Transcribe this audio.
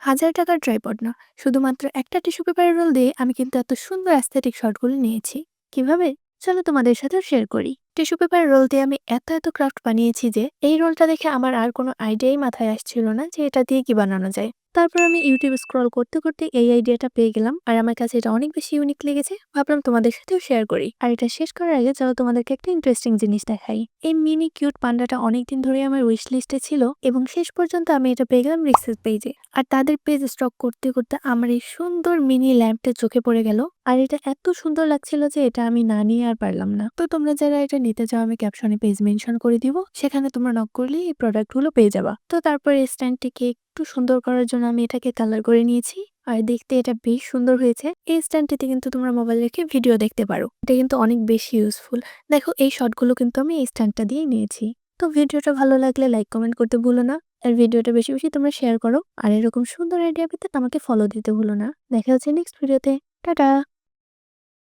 হাজার টাকার ট্রাইপড না, শুধুমাত্র একটা টিস্যু পেপারের রোল দিয়ে আমি কিন্তু এত সুন্দর অ্যাস্থেটিক শটগুলো নিয়েছি। কিভাবে? চলো তোমাদের সাথে শেয়ার করি। টিস্যু পেপার রোল দিয়ে আমি এত ক্রাফট বানিয়েছি যে এই রোলটা দেখে আমার আর কোনো আইডিয়াই মাথায় আসছিল না যে এটা দিয়ে কি বানানো যায়। তারপর আমি ইউটিউব স্ক্রল করতে করতে এই আইডিয়াটা পেয়ে গেলাম, আর আমার কাছে এটা অনেক বেশি ইউনিক লেগেছে। ভাবলাম তোমাদের সাথেও শেয়ার করি। আর এটা শেষ করার আগে চলো তোমাদেরকে একটা ইন্টারেস্টিং জিনিস দেখাই। এই মিনি কিউট পান্ডাটা অনেকদিন ধরে আমার উইশ লিস্টে ছিল এবং শেষ পর্যন্ত আমি এটা পেয়ে গেলাম রিক্সেস পেজে। আর তাদের পেজ স্টক করতে করতে আমার এই সুন্দর মিনি ল্যাম্পটা চোখে পড়ে গেল। আর এটা এত সুন্দর লাগছিল যে এটা আমি না নিয়ে আর পারলাম না। তো তোমরা যারা এটা নিতে চাও আমি ক্যাপশনে পেজ মেনশন করে দিব, সেখানে তোমরা নক করলে এই প্রোডাক্টগুলো পেয়ে যাবা। তো তারপর এই স্ট্যান্ডটিকে একটু সুন্দর করার জন্য আমি এটাকে কালার করে নিয়েছি। আর দেখতে এটা বেশ সুন্দর হয়েছে। এই স্ট্যান্ডটিতে কিন্তু তোমরা মোবাইল রেখে ভিডিও দেখতে পারো। এটা কিন্তু অনেক বেশি ইউজফুল। দেখো এই শটগুলো কিন্তু আমি এই স্ট্যান্ডটা দিয়েই নিয়েছি। তো ভিডিওটা ভালো লাগলে লাইক কমেন্ট করতে ভুলো না। আর ভিডিওটা বেশি বেশি তোমরা শেয়ার করো। আর এরকম সুন্দর আইডিয়া পেতে আমাকে ফলো দিতে ভুলো না। দেখা হচ্ছে নেক্সট ভিডিওতে। টাটা।